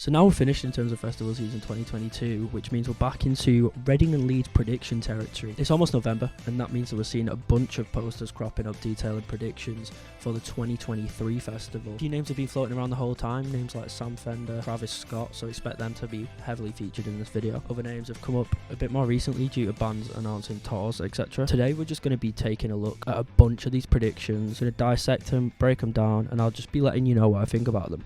So now we're finished in terms of festival season 2022, which means we're back into Reading and Leeds prediction territory. It's almost November, and that means that we're seeing a bunch of posters cropping up detailing predictions for the 2023 festival. A few names have been floating around the whole time, names like Sam Fender, Travis Scott, so expect them to be heavily featured in this video. Other names have come up a bit more recently due to bands announcing tours, etc. Today we're just going to be taking a look at a bunch of these predictions, going to dissect them, break them down, and I'll just be letting you know what I think about them.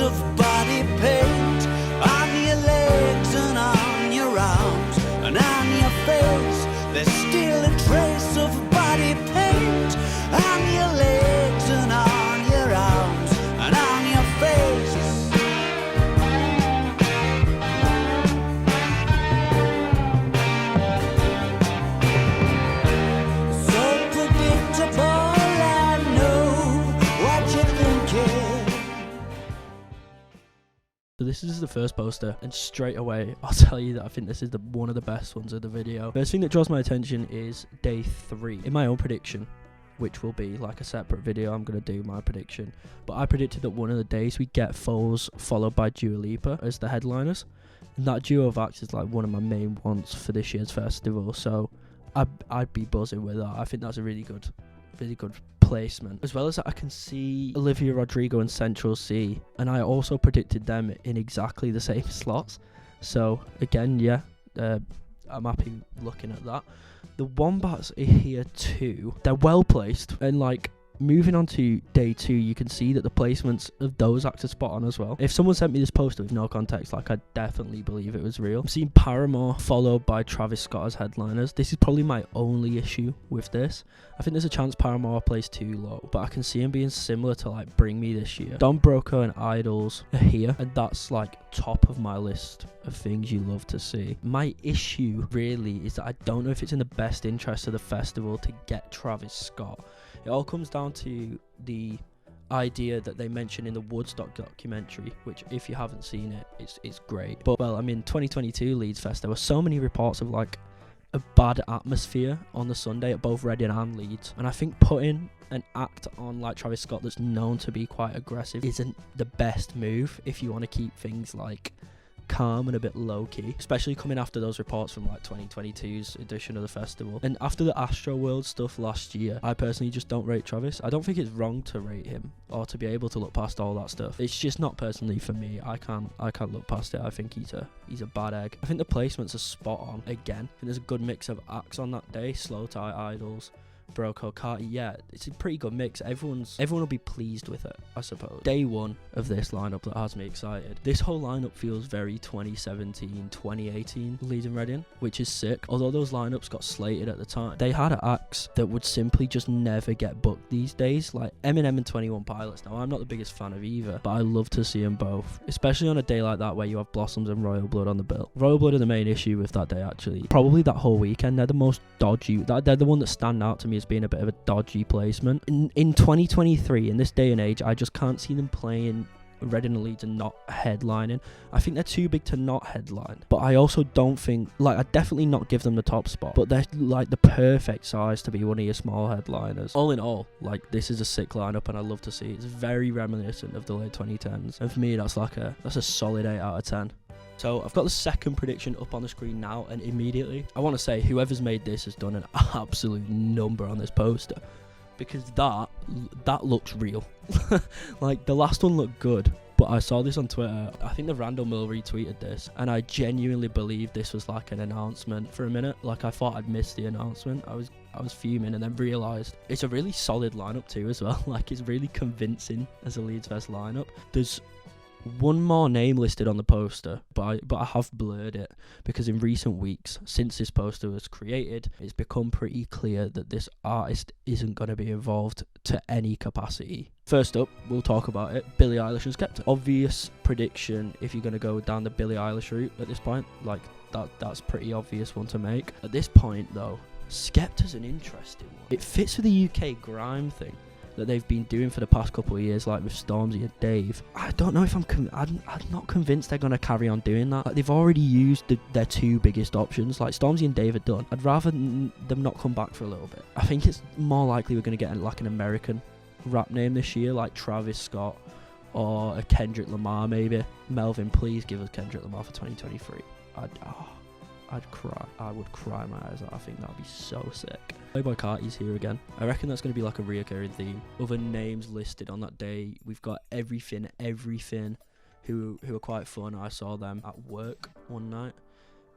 Of body paint on your legs and on your arms and on your face. There's still a trace of body paint on your legs and on your arms and on your face. So predictable, I know what you're thinking. So this is the first poster, and straight away I'll tell you that I think this is one of the best ones of the video. First thing that draws my attention is day 3. In my own prediction, which will be like a separate video, I'm going to do my prediction, but I predicted that one of the days we get Foles followed by Dua Lipa as the headliners, and that duo of acts is like one of my main wants for this year's festival, so I'd be buzzing with that. I think that's a really good placement. As well as that, I can see Olivia Rodrigo and Central C, and I also predicted them in exactly the same slots, so again, yeah, I'm happy looking at that. The Wombats are here too. They're well placed, and like moving on to day 2, you can see that the placements of those acts are spot on as well. If someone sent me this poster with no context, like, I'd definitely believe it was real. I'm seeing Paramore followed by Travis Scott as headliners. This is probably my only issue with this. I think there's a chance Paramore plays too low, but I can see him being similar to like Bring Me this year. Don Broco and Idols are here, and that's like top of my list of things you love to see. My issue really is that I don't know if it's in the best interest of the festival to get Travis Scott. It all comes down to the idea that they mentioned in the Woodstock documentary, which if you haven't seen it, it's great. But well, I mean, 2022 Leeds Fest, there were so many reports of like a bad atmosphere on the Sunday at both Reading and Leeds, and I think putting an act on like Travis Scott that's known to be quite aggressive isn't the best move if you want to keep things like calm and a bit low-key, especially coming after those reports from like 2022's edition of the festival. And after the Astroworld stuff last year, I personally just don't rate Travis. I don't think it's wrong to rate him or to be able to look past all that stuff. It's just not personally for me. I can't look past it. I think he's a bad egg. I think the placements are spot on again. I think there's a good mix of acts on that day. Slow Tie, Idols, Broco, Carti. Yeah, it's a pretty good mix. Everyone will be pleased with it, I suppose. Day 1 of this lineup that has me excited. This whole lineup feels very 2017, 2018 Leeds and Reading, which is sick. Although those lineups got slated at the time, they had acts that would simply just never get booked these days, like Eminem and 21 Pilots. Now, I'm not the biggest fan of either, but I love to see them both, especially on a day like that where you have Blossoms and Royal Blood on the bill. Royal Blood are the main issue with that day, actually. Probably that whole weekend, they're the most dodgy. They're the one that stand out to me as being a bit of a dodgy placement. In 2023, in this day and age, I just can't see them playing Reading and Leeds and not headlining. I think they're too big to not headline, but I also don't think, like, I definitely not give them the top spot, but they're like the perfect size to be one of your small headliners. All in all, like, this is a sick lineup and I love to see it. It's very reminiscent of the late 2010s, and for me that's a solid 8 out of 10. So I've got the second prediction up on the screen now, and immediately I want to say whoever's made this has done an absolute number on this poster, because that looks real. Like, the last one looked good, but I saw this on Twitter. I think the Randall Mill retweeted this, and I genuinely believed this was like an announcement for a minute. Like, I thought I'd missed the announcement. I was fuming, and then realised it's a really solid lineup too as well. Like, it's really convincing as a Leeds Fest lineup. There's one more name listed on the poster, but I have blurred it because in recent weeks, since this poster was created, it's become pretty clear that this artist isn't going to be involved to any capacity. First up, we'll talk about it, Billie Eilish and Skepta. Obvious prediction if you're going to go down the Billie Eilish route at this point, like that's pretty obvious one to make. At this point though, Skepta's an interesting one. It fits with the UK grime thing. that they've been doing for the past couple of years, like with Stormzy and Dave, I don't know if I'm not convinced they're going to carry on doing that. Like, they've already used their two biggest options. Like, Stormzy and Dave are done. I'd rather them not come back for a little bit. I think it's more likely we're going to get like an American rap name this year, like Travis Scott or a Kendrick Lamar maybe. Melvin, please give us Kendrick Lamar for 2023. I'd cry. I would cry my eyes out. I think that'd be so sick. Playboy Carti's here again. I reckon that's going to be like a reoccurring theme. Other names listed on that day, we've got Everything, who are quite fun. I saw them at work one night.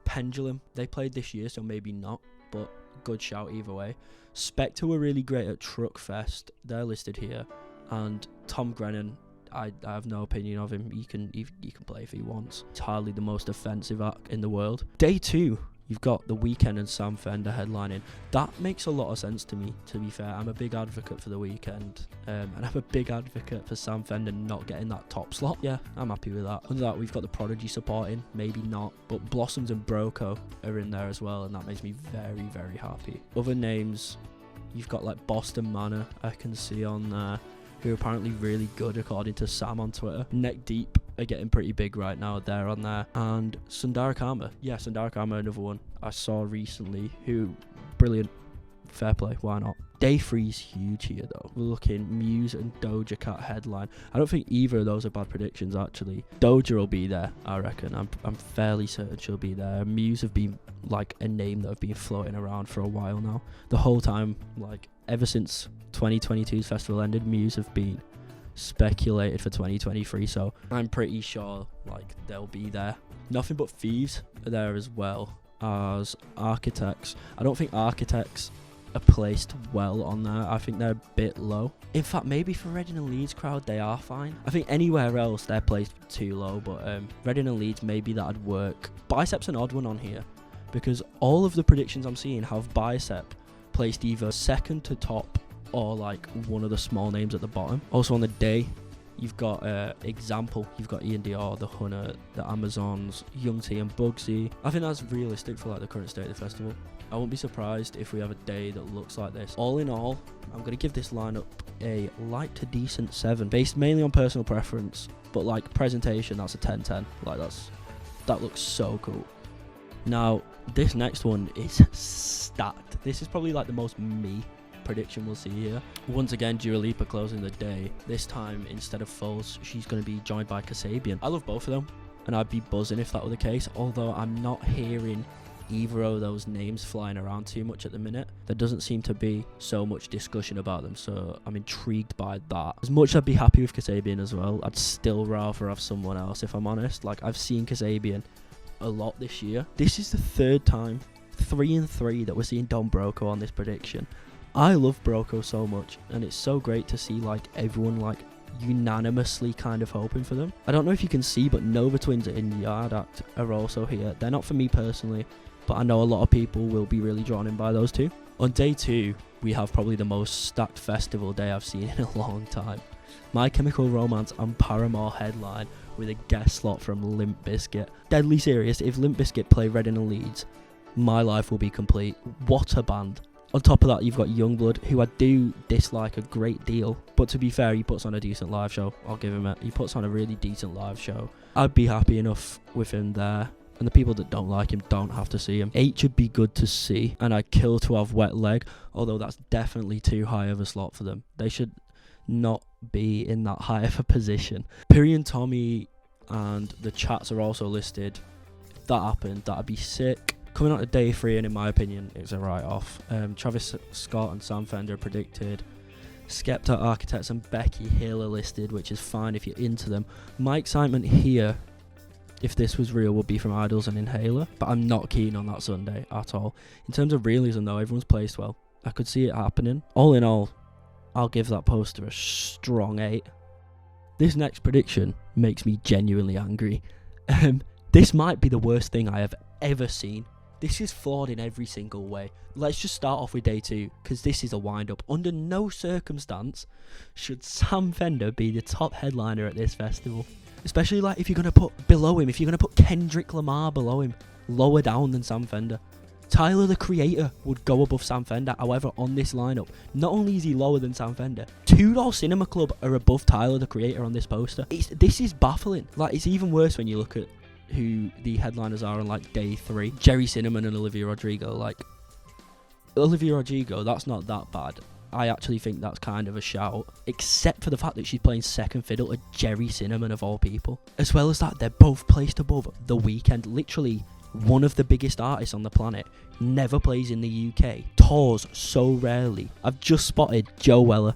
Pendulum, they played this year, so maybe not, but good shout either way. Spectre were really great at Truck Fest. They're listed here. And Tom Grennan, I have no opinion of him. You can play if he wants. It's hardly the most offensive act in the world. Day 2, you've got The Weeknd and Sam Fender headlining. That makes a lot of sense to me, to be fair. I'm a big advocate for The Weeknd, and I'm a big advocate for Sam Fender not getting that top slot. Yeah, I'm happy with that. Under that, we've got The Prodigy supporting, maybe not, but Blossoms and Broco are in there as well, and that makes me very, very happy. Other names, you've got like Boston Manor, I can see on there, who are apparently really good according to Sam on Twitter. Neck Deep are getting pretty big right now, they're on there. And Sundara Karma, yeah, Sundara Karma, another one I saw recently, who, brilliant, fair play, why not? Day 3's huge here though. We're looking Muse and Doja Cat headline. I don't think either of those are bad predictions actually. Doja will be there, I reckon. I'm fairly certain she'll be there. Muse have been like a name that have been floating around for a while now. The whole time, like ever since 2022's festival ended, Muse have been speculated for 2023, so I'm pretty sure like they'll be there. Nothing But Thieves are there as well as Architects. I don't think Architects are placed well on there. I think they're a bit low. In fact, maybe for Reading and Leeds crowd they are fine. I think anywhere else they're placed too low, but Reading and Leeds, maybe that'd work. Bicep's an odd one on here because all of the predictions I'm seeing have Bicep placed either second to top or like one of the small names at the bottom. Also on the day, you've got Example, you've got Ian Dior, The Hunter, The Amazons, Young T and Bugsy. I think that's realistic for like the current state of the festival. I won't be surprised if we have a day that looks like this. All in all, I'm going to give this lineup a light to decent 7, based mainly on personal preference, but like presentation, that's a 10/10. Like that looks so cool. Now, this next one is stacked. This is probably like the most me prediction we'll see here. Once again, Dua Lipa closing the day. This time, instead of Foles, she's going to be joined by Kasabian. I love both of them, and I'd be buzzing if that were the case, although I'm not hearing either of those names flying around too much at the minute. There doesn't seem to be so much discussion about them, so I'm intrigued by that. As much as I'd be happy with Kasabian as well, I'd still rather have someone else, if I'm honest. Like, I've seen Kasabian a lot this year. This is the third time, 3 and 3, that we're seeing Don Broco on this prediction. I love Broco so much, and it's so great to see like everyone like unanimously kind of hoping for them. I don't know if you can see, but Nova Twins and Yard Act are also here. They're not for me personally, but I know a lot of people will be really drawn in by those two. On day 2, we have probably the most stacked festival day I've seen in a long time. My Chemical Romance and Paramore headline with a guest slot from Limp Bizkit. Deadly serious, if Limp Bizkit play Reading and Leeds, my life will be complete. What a band. On top of that, you've got Youngblood, who I do dislike a great deal, but to be fair, he puts on a decent live show. I'll give him it. He puts on a really decent live show. I'd be happy enough with him there, and the people that don't like him don't have to see him. 8 should be good to see, and I'd kill to have Wet Leg, although that's definitely too high of a slot for them. They should not be in that high of a position. Piri and Tommy and the Chats are also listed. If that happened, that'd be sick. Coming out of day 3, and in my opinion, it's a write-off. Travis Scott and Sam Fender are predicted. Skepta, Architects and Becky Hill are listed, which is fine if you're into them. My excitement here, if this was real, would be from Idols and Inhaler, but I'm not keen on that Sunday at all. In terms of realism though, everyone's placed well. I could see it happening. All in all, I'll give that poster a strong 8. This next prediction makes me genuinely angry. This might be the worst thing I have ever seen. This is flawed in every single way. Let's just start off with day 2, because this is a wind-up. Under no circumstance should Sam Fender be the top headliner at this festival. Especially like if you're going to put below him, if you're going to put Kendrick Lamar below him, lower down than Sam Fender. Tyler, the Creator, would go above Sam Fender. However, on this lineup, not only is he lower than Sam Fender, Two Door Cinema Club are above Tyler, the Creator on this poster. This is baffling. Like, it's even worse when you look at who the headliners are on, like, day 3. Jerry Cinnamon and Olivia Rodrigo. Like, Olivia Rodrigo, that's not that bad. I actually think that's kind of a shout, except for the fact that she's playing second fiddle to Jerry Cinnamon of all people. As well as that, they're both placed above The Weeknd. Literally one of the biggest artists on the planet, never plays in the UK, tours so rarely. I've just spotted Joe Weller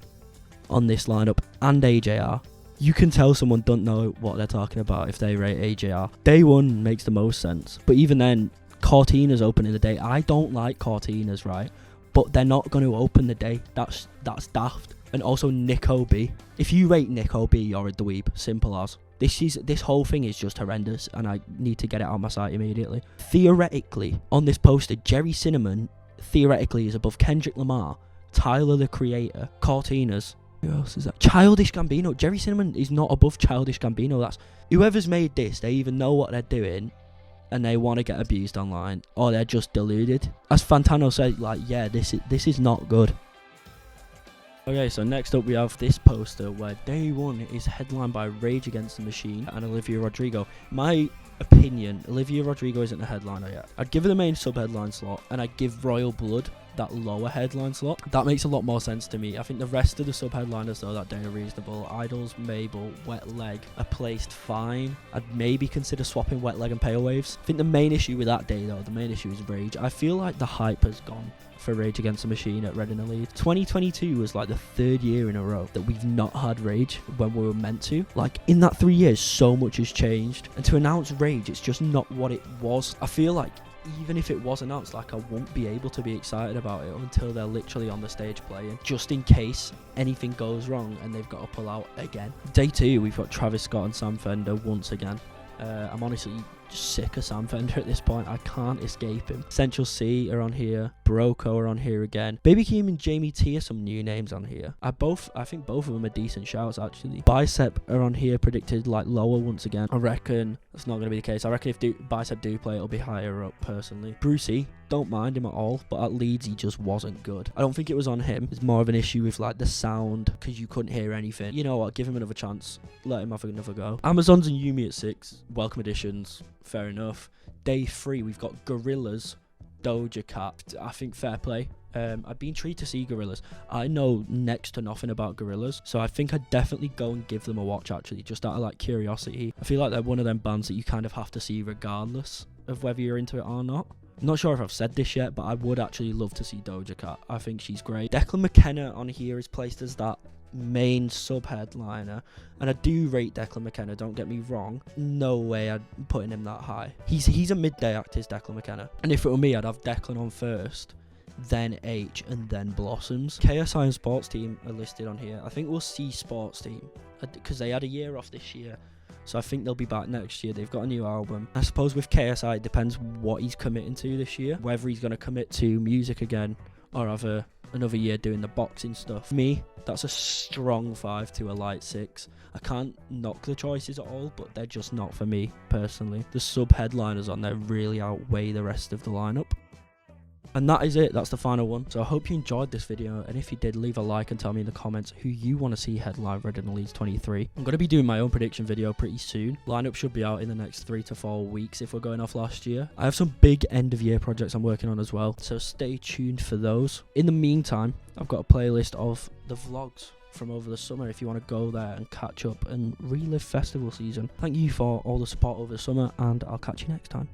on this lineup and AJR. You can tell someone don't know what they're talking about if they rate AJR. Day 1 makes the most sense, but even then, Cortina's opening the day. I don't like Cortina's, right? But they're not going to open the day. That's daft. And also Nico B. If you rate Nico B, you're a dweeb. Simple as. This whole thing is just horrendous, and I need to get it out of my sight immediately. Theoretically, on this poster, Jerry Cinnamon theoretically is above Kendrick Lamar, Tyler the Creator, Cortina's. Who else is that? Childish Gambino. Jerry Cinnamon is not above Childish Gambino. That's whoever's made this. They even know what they're doing, and they want to get abused online, or they're just deluded. As Fantano said, like, yeah, this is not good. Okay, so next up we have this poster where day 1 is headlined by Rage Against the Machine and Olivia Rodrigo. My opinion, Olivia Rodrigo isn't a headliner yet. I'd give her the main sub-headline slot, and I'd give Royal Blood that lower headline slot. That makes a lot more sense to me. I think the rest of the sub-headliners though that day are reasonable. Idols, Mabel, Wet Leg are placed fine. I'd maybe consider swapping Wet Leg and Pale Waves. I think the main issue with that day though, the main issue is Rage. I feel like the hype has gone for Rage Against the Machine at Reading and Leeds. 2022 was like the 3rd year in a row that we've not had Rage when we were meant to. Like, in that 3 years, so much has changed. And to announce Rage, it's just not what it was. I feel like even if it was announced, like, I won't be able to be excited about it until they're literally on the stage playing, just in case anything goes wrong and they've got to pull out again. Day 2, we've got Travis Scott and Sam Fender once again. I'm honestly just sick of Sam Fender at this point. I can't escape him. Essential C are on here. Broco are on here again. Baby Keem and Jamie T are some new names on here. I think both of them are decent shouts actually. Bicep are on here, predicted like lower once again. I reckon that's not going to be the case. I reckon if Bicep do play, it'll be higher up personally. Brucey, don't mind him at all, but at Leeds he just wasn't good. I don't think it was on him. It's more of an issue with like the sound, because you couldn't hear anything. You know what, give him another chance. Let him have another go. Amazons and Yumi at 6. Welcome additions. Fair enough. Day 3, we've got Gorillaz, Doja Cat. I think fair play. I'd be intrigued to see Gorillaz. I know next to nothing about Gorillaz, so I think I'd definitely go and give them a watch actually, just out of like curiosity. I feel like they're one of them bands that you kind of have to see regardless of whether you're into it or not. I'm not sure if I've said this yet, but I would actually love to see Doja Cat. I think she's great. Declan McKenna on here is placed as that main sub-headliner, and I do rate Declan McKenna, don't get me wrong. No way I'd putting him that high. He's a midday act, is Declan McKenna. And if it were me, I'd have Declan on first, then H, and then Blossoms. KSI and Sports Team are listed on here. I think we'll see Sports Team, because they had a year off this year. So I think they'll be back next year. They've got a new album. I suppose with KSI, it depends what he's committing to this year. Whether he's going to commit to music again or have another year doing the boxing stuff. For me, that's a strong 5 to a light 6. I can't knock the choices at all, but they're just not for me, personally. The sub-headliners on there really outweigh the rest of the lineup. And that is it, that's the final one. So I hope you enjoyed this video, and if you did, leave a like and tell me in the comments who you want to see headline Reading and Leeds 23. I'm going to be doing my own prediction video pretty soon. Lineup should be out in the next 3 to 4 weeks if we're going off last year. I have some big end of year projects I'm working on as well, so stay tuned for those. In the meantime, I've got a playlist of the vlogs from over the summer if you want to go there and catch up and relive festival season. Thank you for all the support over the summer, and I'll catch you next time.